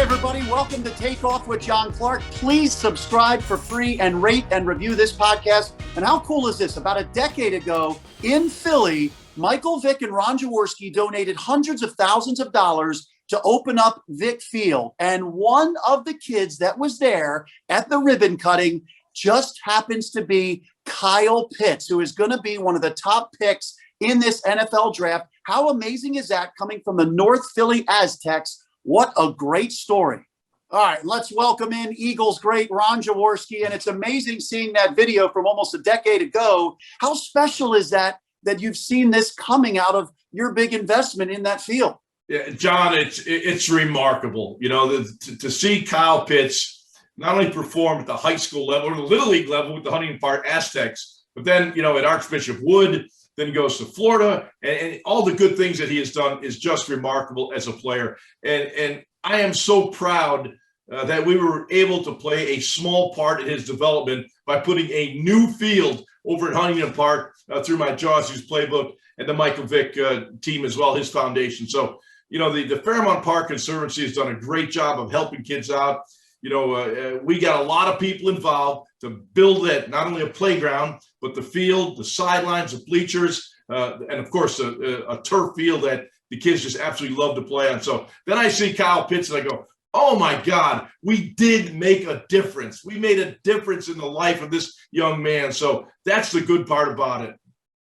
everybody. Welcome to Takeoff with John Clark. Please subscribe for free and rate and review this podcast. And how cool is this? About a decade ago in Philly, Michael Vick and Ron Jaworski donated hundreds of thousands of dollars to open up Vick Field. And one of the kids that was there at the ribbon cutting just happens to be Kyle Pitts, who is going to be one of the top picks in this NFL draft. How amazing is that, coming from the North Philly Aztecs? What a great story. All right, let's welcome in Eagles great Ron Jaworski. And it's amazing seeing that video from almost a decade ago. How special is that you've seen this coming out of your big investment in that field? Yeah, John, it's remarkable. You know, to see Kyle Pitts not only perform at the high school level or the Little League level with the Huntington Park Aztecs, but then, you know, at Archbishop Wood, then he goes to Florida, and all the good things that he has done is just remarkable as a player. And I am so proud that we were able to play a small part in his development by putting a new field over at Huntington Park through my Jaws' playbook and the Michael Vick team as well, his foundation. So, you know, the Fairmount Park Conservancy has done a great job of helping kids out. You know, we got a lot of people involved to build that, not only a playground, but the field, the sidelines, the bleachers, and of course, a turf field that the kids just absolutely love to play on. So then I see Kyle Pitts and I go, oh my God, we did make a difference. We made a difference in the life of this young man. So that's the good part about it.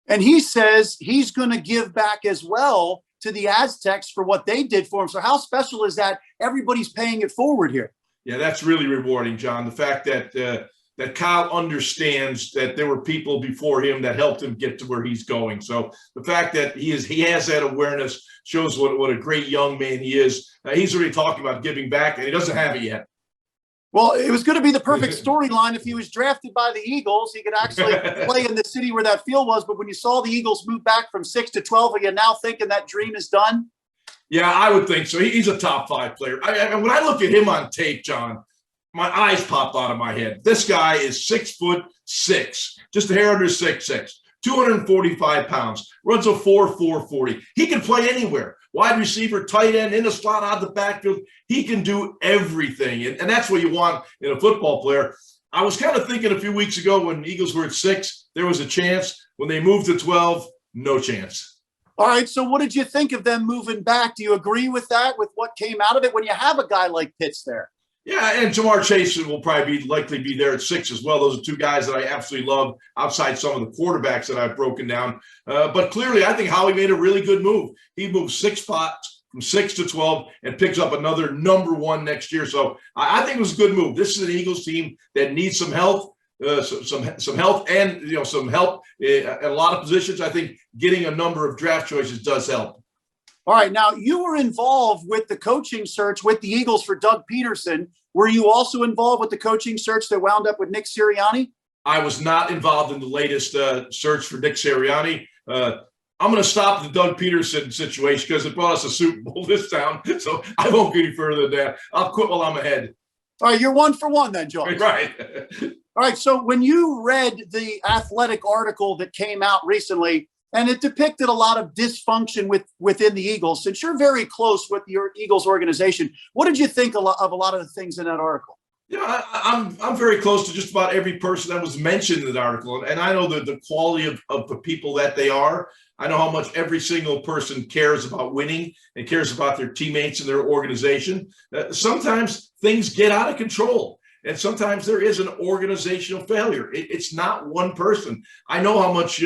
And he says he's going to give back as well to the Aztecs for what they did for him. So how special is that? Everybody's paying it forward here. Yeah, that's really rewarding, John. The fact that that Kyle understands that there were people before him that helped him get to where he's going. So the fact that he has that awareness shows what a great young man he is. He's already talking about giving back, and he doesn't have it yet. Well, it was going to be the perfect storyline if he was drafted by the Eagles. He could actually play in the city where that field was. But when you saw the Eagles move back from 6 to 12, are you now thinking that dream is done? Yeah, I would think so. He's a top 5 player. When I look at him on tape, John, my eyes pop out of my head. This guy is 6'6", just a hair under 6'6", 245 pounds, runs a 4.40. He can play anywhere. Wide receiver, tight end, in the slot, out the backfield. He can do everything, and that's what you want in a football player. I was kind of thinking a few weeks ago when the Eagles were at 6, there was a chance. When they moved to 12, no chance. All right, so what did you think of them moving back? Do you agree with that, with what came out of it when you have a guy like Pitts there? Yeah, and Jamar Chase will probably likely be there at 6 as well. Those are two guys that I absolutely love outside some of the quarterbacks that I've broken down. But clearly, I think Howie made a really good move. He moved 6 spots from 6 to 12 and picks up another number 1 next year. So I think it was a good move. This is an Eagles team that needs some health. Some health and some help at a lot of positions. I think getting a number of draft choices does help. All right, now you were involved with the coaching search with the Eagles for Doug Peterson. Were you also involved with the coaching search that wound up with Nick Sirianni? I was not involved in the latest search for Nick Sirianni. I'm going to stop the Doug Peterson situation because it brought us a Super Bowl this time. So I won't go any further than that. I'll quit while I'm ahead. All right, you're 1 for 1 then, John. Right. All right, so when you read the Athletic article that came out recently, and it depicted a lot of dysfunction within the Eagles, since you're very close with your Eagles organization, what did you think of a lot of the things in that article? Yeah, I'm very close to just about every person that was mentioned in the article, and I know the quality of the people that they are. I know how much every single person cares about winning and cares about their teammates and their organization. Sometimes things get out of control, and sometimes there is an organizational failure. It's not one person. I know how much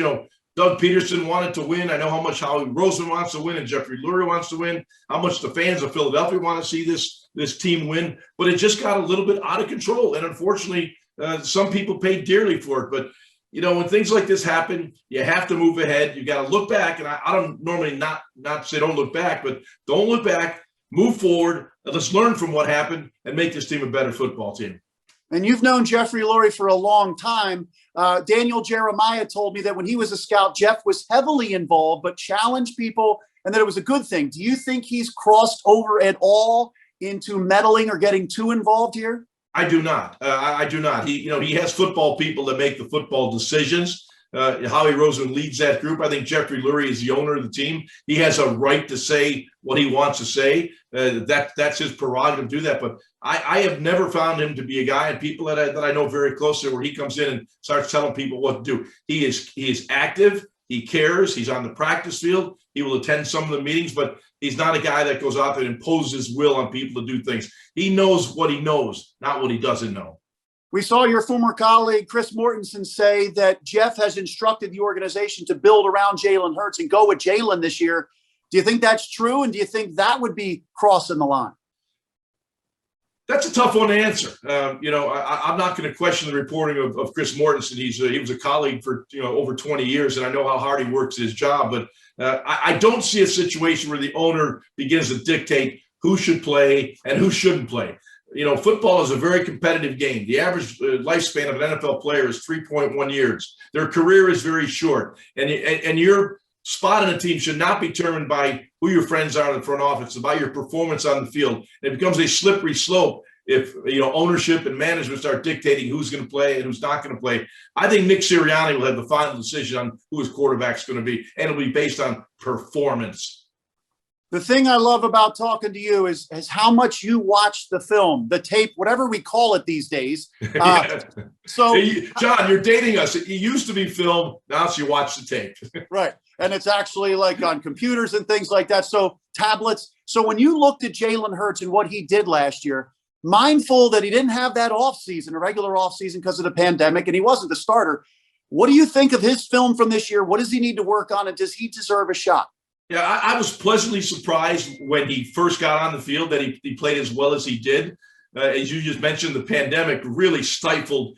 Doug Peterson wanted to win. I know how much Howie Roseman wants to win and Jeffrey Lurie wants to win, how much the fans of Philadelphia want to see this team win. But it just got a little bit out of control. And unfortunately, some people paid dearly for it. But, when things like this happen, you have to move ahead. You got to look back. And I don't normally not say don't look back, but don't look back, move forward. Let's learn from what happened and make this team a better football team. And you've known Jeffrey Lurie for a long time. Daniel Jeremiah told me that when he was a scout, Jeff was heavily involved, but challenged people, and that it was a good thing. Do you think he's crossed over at all into meddling or getting too involved here? I do not. I do not. He has football people that make the football decisions. Howie Roseman leads that group. I think Jeffrey Lurie is the owner of the team. He has a right to say what he wants to say. That's his prerogative to do that. But I have never found him to be a guy, and people that I know very closely, where he comes in and starts telling people what to do. He is active. He cares. He's on the practice field. He will attend some of the meetings, but he's not a guy that goes out there and imposes his will on people to do things. He knows what he knows, not what he doesn't know. We saw your former colleague, Chris Mortensen, say that Jeff has instructed the organization to build around Jalen Hurts and go with Jalen this year. Do you think that's true? And do you think that would be crossing the line? That's a tough one to answer. I'm not going to question the reporting of Chris Mortensen. He was a colleague for over 20 years, and I know how hard he works his job. But I don't see a situation where the owner begins to dictate who should play and who shouldn't play. Football is a very competitive game. The average lifespan of an NFL player is 3.1 years. Their career is very short. And your spot on a team should not be determined by who your friends are in the front office. It's about your performance on the field. And it becomes a slippery slope if ownership and management start dictating who's going to play and who's not going to play. I think Nick Sirianni will have the final decision on who his quarterback's going to be, and it'll be based on performance. The thing I love about talking to you is how much you watch the film, the tape, whatever we call it these days. So, John, you're dating us. It used to be film. Now it's you watch the tape. Right. And it's actually like on computers and things like that. So tablets. So when you looked at Jalen Hurts and what he did last year, mindful that he didn't have that offseason, a regular offseason because of the pandemic, and he wasn't the starter. What do you think of his film from this year? What does he need to work on? And does he deserve a shot? Yeah, I was pleasantly surprised when he first got on the field that he played as well as he did. As you just mentioned, the pandemic really stifled,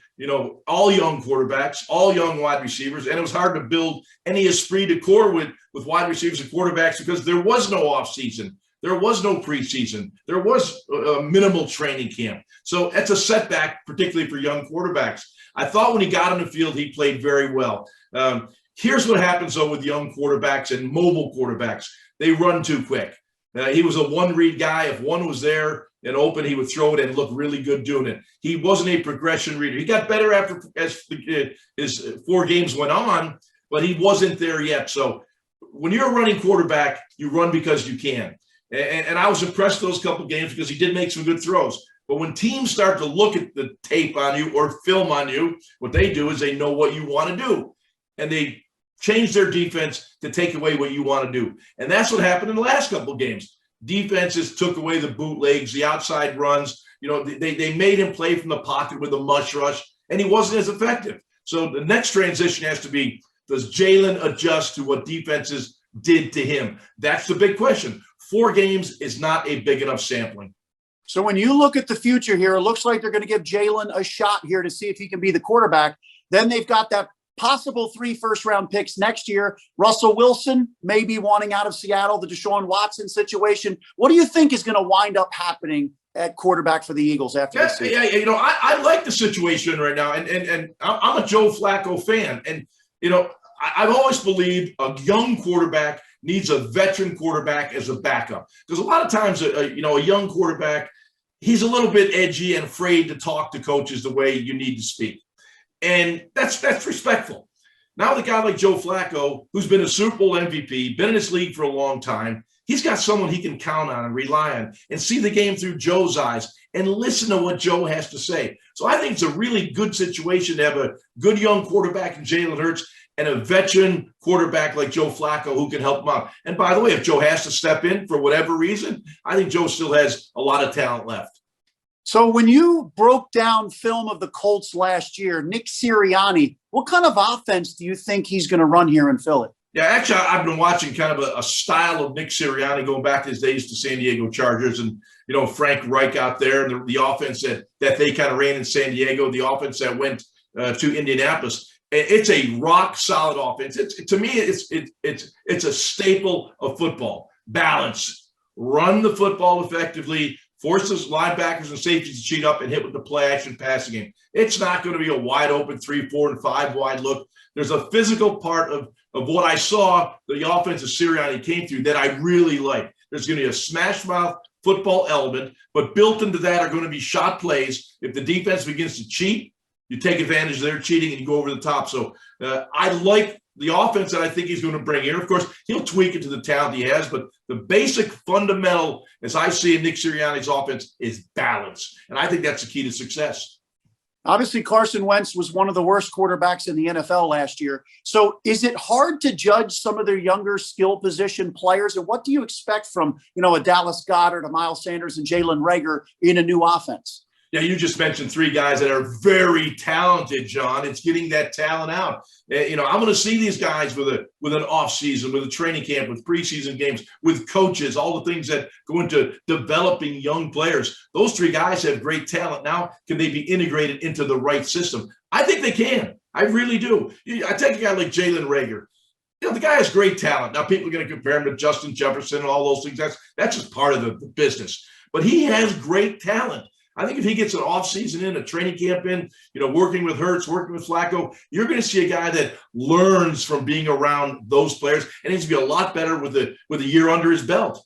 all young quarterbacks, all young wide receivers, and it was hard to build any esprit de corps with wide receivers and quarterbacks because there was no offseason. There was no preseason. There was a minimal training camp. So that's a setback, particularly for young quarterbacks. I thought when he got on the field, he played very well. Here's what happens, though, with young quarterbacks and mobile quarterbacks. They run too quick. He was a one-read guy. If one was there and open, he would throw it and look really good doing it. He wasn't a progression reader. He got better as his 4 games went on, but he wasn't there yet. So when you're a running quarterback, you run because you can. And I was impressed those couple games because he did make some good throws. But when teams start to look at the tape on you or film on you, what they do is they know what you want to do. And they change their defense to take away what you want to do. And that's what happened in the last couple of games. Defenses took away the bootlegs, the outside runs. They made him play from the pocket with a mush rush, and he wasn't as effective. So the next transition has to be, does Jalen adjust to what defenses did to him? That's the big question. 4 games is not a big enough sampling. So when you look at the future here, it looks like they're going to give Jalen a shot here to see if he can be the quarterback. Then they've got that possible 3 first-round picks next year. Russell Wilson may be wanting out of Seattle, the Deshaun Watson situation. What do you think is going to wind up happening at quarterback for the Eagles after this season? Yeah, I like the situation right now, and I'm a Joe Flacco fan. And, I've always believed a young quarterback needs a veteran quarterback as a backup. Because a lot of times, a young quarterback, he's a little bit edgy and afraid to talk to coaches the way you need to speak. And that's respectful. Now the guy like Joe Flacco, who's been a Super Bowl MVP, been in this league for a long time, he's got someone he can count on and rely on and see the game through Joe's eyes and listen to what Joe has to say. So I think it's a really good situation to have a good young quarterback in Jalen Hurts and a veteran quarterback like Joe Flacco who can help him out. And by the way, if Joe has to step in for whatever reason, I think Joe still has a lot of talent left. So when you broke down film of the Colts last year, Nick Sirianni, what kind of offense do you think he's going to run here in Philly? Yeah, actually, I've been watching kind of a style of Nick Sirianni going back to his days to San Diego Chargers and, Frank Reich out there and the offense that they kind of ran in San Diego, the offense that went to Indianapolis. It's a rock solid offense. To me, it's a staple of football. Balance, run the football effectively, force those linebackers and safeties to cheat up and hit with the play action passing game. It's not going to be a wide open 3, 4, and 5 wide look. There's a physical part of what I saw the offensive Sirianni came through that I really like. There's going to be a smash mouth football element, but built into that are going to be shot plays. If the defense begins to cheat you take advantage of their cheating and you go over the top. So I like the offense that I think he's going to bring here. Of course, he'll tweak it to the talent he has, but the basic fundamental, as I see in Nick Sirianni's offense, is balance. And I think that's the key to success. Obviously, Carson Wentz was one of the worst quarterbacks in the NFL last year. So is it hard to judge some of their younger skill position players? And what do you expect from, a Dallas Goedert, a Miles Sanders, and Jalen Reagor in a new offense? Yeah, you just mentioned three guys that are very talented, John. It's getting that talent out. I'm going to see these guys with an off season, with a training camp, with preseason games, with coaches, all the things that go into developing young players. Those three guys have great talent. Now, can they be integrated into the right system? I think they can. I really do. I take a guy like Jalen Reagor. The guy has great talent. Now, people are going to compare him to Justin Jefferson and all those things. That's just part of the business. But he has great talent. I think if he gets an offseason in, a training camp in, working with Hurts, working with Flacco, you're going to see a guy that learns from being around those players and needs to be a lot better with a year under his belt.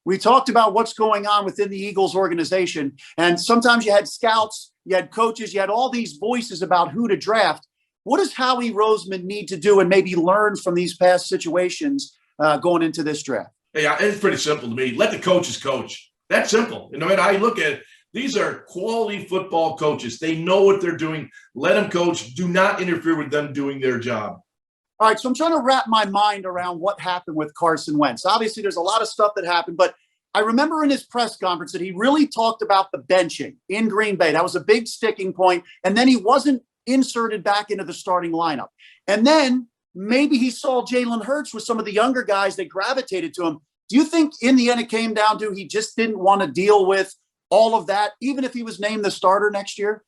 We talked about what's going on within the Eagles organization, and sometimes you had scouts, you had coaches, you had all these voices about who to draft. What does Howie Roseman need to do and maybe learn from these past situations going into this draft? Yeah, it's pretty simple to me. Let the coaches coach. That's simple. No matter how you look at it. These are quality football coaches. They know what they're doing. Let them coach. Do not interfere with them doing their job. All right, so I'm trying to wrap my mind around what happened with Carson Wentz. Obviously, there's a lot of stuff that happened, but I remember in his press conference that he really talked about the benching in Green Bay. That was a big sticking point, and then he wasn't inserted back into the starting lineup. And then maybe he saw Jalen Hurts with some of the younger guys that gravitated to him. Do you think in the end it came down to he just didn't want to deal with all of that, even if he was named the starter next year?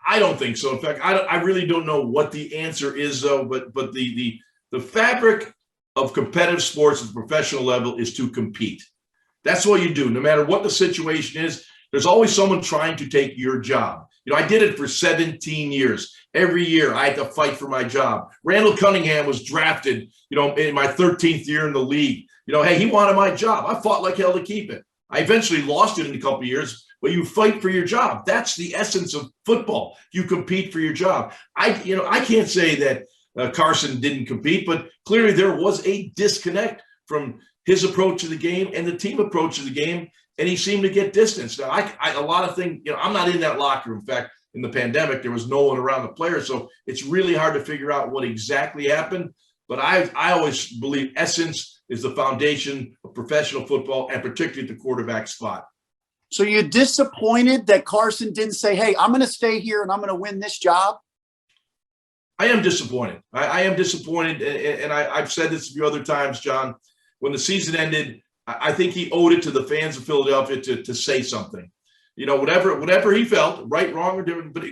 I don't think so. In fact, I really don't know what the answer is, though. But the fabric of competitive sports at the professional level is to compete. That's what you do. No matter what the situation is, there's always someone trying to take your job. I did it for 17 years. Every year I had to fight for my job. Randall Cunningham was drafted, in my 13th year in the league. Hey, he wanted my job. I fought like hell to keep it. I eventually lost it in a couple of years, but you fight for your job. That's the essence of football. You compete for your job. I can't say that Carson didn't compete, but clearly there was a disconnect from his approach to the game and the team approach to the game, and he seemed to get distance. Now, a lot of things, I'm not in that locker room. In fact, in the pandemic, there was no one around the players, so it's really hard to figure out what exactly happened. But I always believe essence is the foundation of professional football, and particularly at the quarterback spot. So you're disappointed that Carson didn't say, hey, I'm going to stay here and I'm going to win this job? I am disappointed. I am disappointed, and I've said this a few other times, John. When the season ended, I think he owed it to the fans of Philadelphia to say something. Whatever he felt, right, wrong, or different, but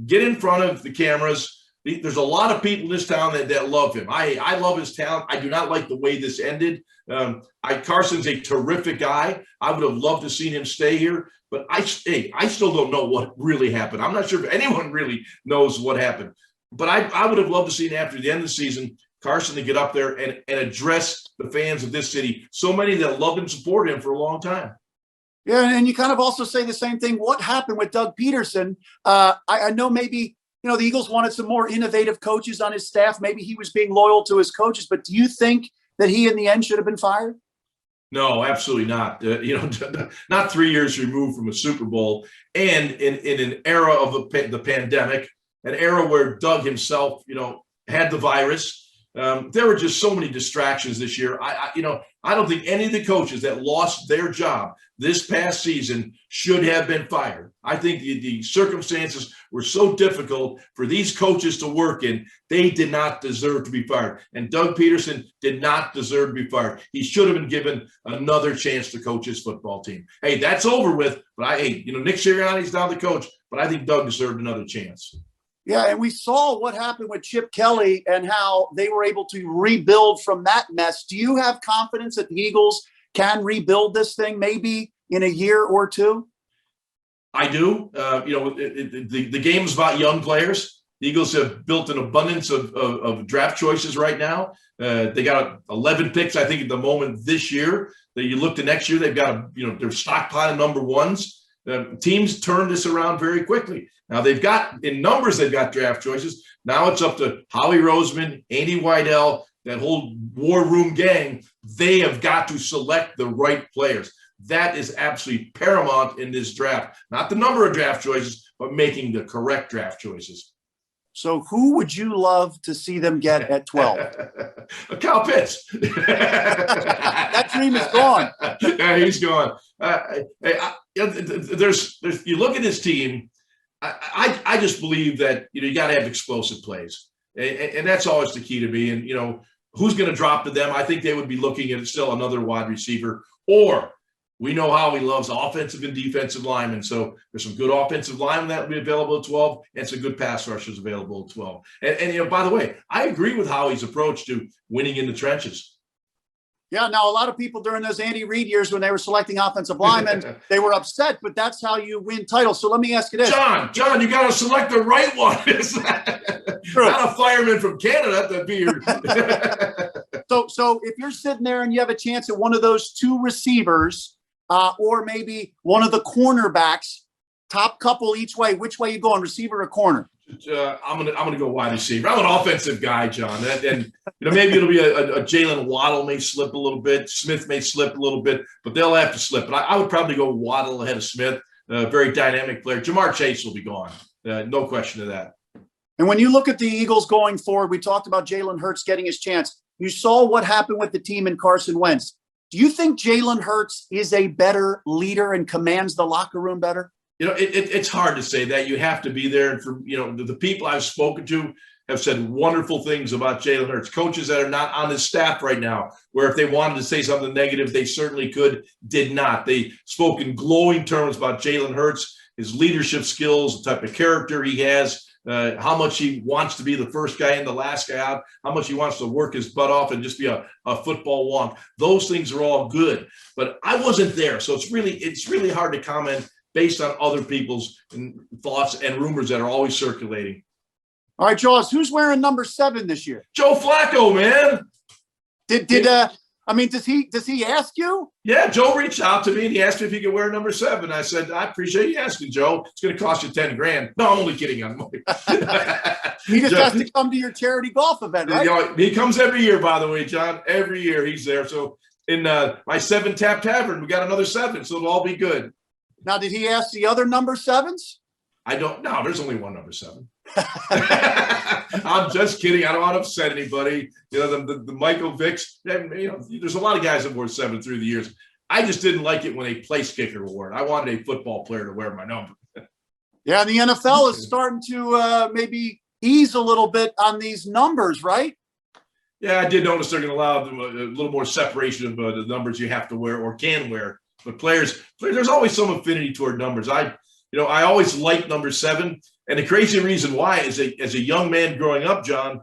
get in front of the cameras. There's a lot of people in this town that love him. I love his talent. I do not like the way this ended. Carson's a terrific guy. I would have loved to seen him stay here, but I still don't know what really happened. I'm not sure if anyone really knows what happened, but I would have loved to see after the end of the season, Carson to get up there and address the fans of this city. So many that loved and supported him for a long time. Yeah, and you kind of also say the same thing. What happened with Doug Peterson? I know maybe the Eagles wanted some more innovative coaches on his staff. Maybe he was being loyal to his coaches, but do you think that he in the end should have been fired? No, absolutely not. Not 3 years removed from a Super Bowl, and in an era of the pandemic, an era where Doug himself, had the virus. There were just so many distractions this year. I don't think any of the coaches that lost their job this past season should have been fired. I think the circumstances were so difficult for these coaches to work in, they did not deserve to be fired. And Doug Peterson did not deserve to be fired. He should have been given another chance to coach his football team. Hey, that's over with. But Nick Sirianni's now the coach, but I think Doug deserved another chance. Yeah, and we saw what happened with Chip Kelly and how they were able to rebuild from that mess. Do you have confidence that the Eagles can rebuild this thing maybe in a year or two? I do. The game is about young players. The Eagles have built an abundance of draft choices right now. They got 11 picks, I think, at the moment this year. That you look to next year, they've got they're stockpiling number ones. Teams turn this around very quickly. Now they've got draft choices. Now it's up to Howie Roseman, Andy Weidel, that whole war room gang. They have got to select the right players. That is absolutely paramount in this draft. Not the number of draft choices, but making the correct draft choices. So who would you love to see them get at 12? Kyle Pitts. That dream is gone. Yeah, he's gone. There's you look at his team. I just believe that you got to have explosive plays, and that's always the key to me. And who's going to drop to them? I think they would be looking at still another wide receiver, or we know how he loves offensive and defensive linemen. So there's some good offensive linemen that will be available at 12, and some good pass rushers available at 12. And by the way, I agree with Howie's approach to winning in the trenches. Yeah, now a lot of people during those Andy Reid years when they were selecting offensive linemen, they were upset, but that's how you win titles. So let me ask you this. John, you got to select the right one. Not a fireman from Canada to be your So if you're sitting there and you have a chance at one of those two receivers, or maybe one of the cornerbacks, top couple each way, which way you going, receiver or corner? I'm gonna go wide receiver. I'm an offensive guy, John, and maybe it'll be a Jalen Waddle may slip a little bit, Smith may slip a little bit, but they'll have to slip. But I would probably go Waddle ahead of Smith. Very dynamic player. Jamar Chase will be gone, no question of that. And when you look at the Eagles going forward, we talked about Jalen Hurts getting his chance. You saw what happened with the team in Carson Wentz. Do you think Jalen Hurts is a better leader and commands the locker room better? It's hard to say that. You have to be there. And for the people I've spoken to have said wonderful things about Jalen Hurts. Coaches that are not on his staff right now, where if they wanted to say something negative, they certainly could, did not. They spoke in glowing terms about Jalen Hurts, his leadership skills, the type of character he has, how much he wants to be the first guy in, the last guy out, how much he wants to work his butt off and just be a football wonk. Those things are all good, but I wasn't there. So it's really hard to comment based on other people's thoughts and rumors that are always circulating. All right, Jaws, who's wearing number 7 this year? Joe Flacco, man. Does he ask you? Yeah, Joe reached out to me and he asked me if he could wear number 7. I said, I appreciate you asking, Joe. It's going to cost you $10,000. No, I'm only kidding. He just has to come to your charity golf event, right? He comes every year, by the way, John. Every year he's there. So in my 7 Tap Tavern, we got another 7, so it'll all be good. Now, did he ask the other number 7s? I don't know. There's only one number 7. I'm just kidding. I don't want to upset anybody. The Michael Vicks. There's a lot of guys that wore 7 through the years. I just didn't like it when a place kicker wore it. I wanted a football player to wear my number. Yeah, the NFL is starting to maybe ease a little bit on these numbers, right? Yeah, I did notice they're going to allow them a little more separation of the numbers you have to wear or can wear. But players, there's always some affinity toward numbers. I always liked number 7. And the crazy reason why is as a young man growing up, John,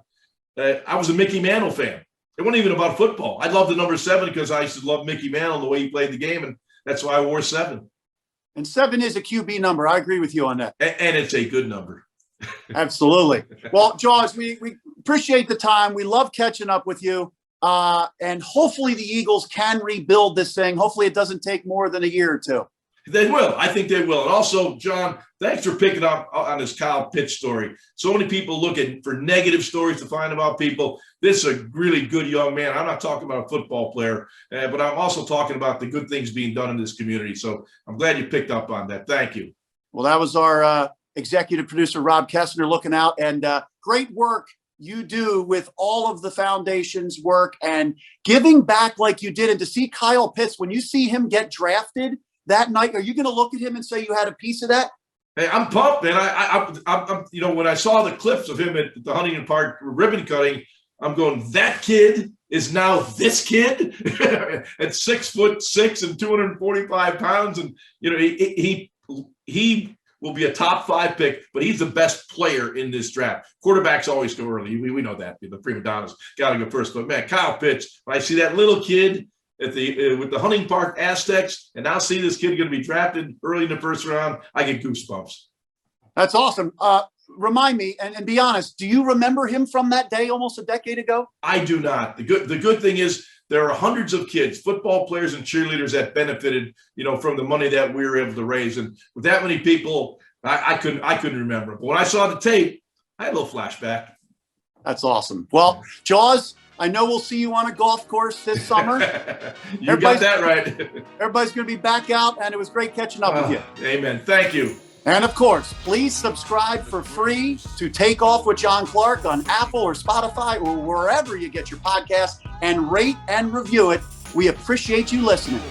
I was a Mickey Mantle fan. It wasn't even about football. I loved the number 7 because I used to love Mickey Mantle and the way he played the game. And that's why I wore 7. And 7 is a QB number. I agree with you on that. And it's a good number. Absolutely. Well, Jaws, we appreciate the time. We love catching up with you. And hopefully the Eagles can rebuild this thing. Hopefully it doesn't take more than a year or two. They will. I think they will. And also, John, thanks for picking up on this Kyle Pitts story. So many people looking for negative stories to find about people. This is a really good young man. I'm not talking about a football player, but I'm also talking about the good things being done in this community. So I'm glad you picked up on that. Thank you. Well, that was our executive producer, Rob Kessner, looking out. And great work you do with all of the foundation's work and giving back like you did. And to see Kyle Pitts, when you see him get drafted that night, are you going to look at him and say you had a piece of that? Hey, I'm pumped, man. I'm when I saw the clips of him at the Huntington Park ribbon cutting, I'm going, that kid is now this kid at 6'6" and 245 pounds. And, he will be a top 5 pick, but he's the best player in this draft. Quarterbacks always go early. We know that. The prima donnas got to go first. But, man, Kyle Pitts, when I see that little kid with the Huntington Park Aztecs, and now see this kid going to be drafted early in the first round, I get goosebumps. That's awesome. Remind me, and be honest, do you remember him from that day almost a decade ago? I do not. The good thing is there are hundreds of kids, football players and cheerleaders that benefited, from the money that we were able to raise. And with that many people, I couldn't remember. But when I saw the tape, I had a little flashback. That's awesome. Well, Jaws, I know we'll see you on a golf course this summer. You got that right. Everybody's going to be back out, and it was great catching up with you. Amen. Thank you. And of course, please subscribe for free to Take Off with John Clark on Apple or Spotify or wherever you get your podcast, and rate and review it. We appreciate you listening.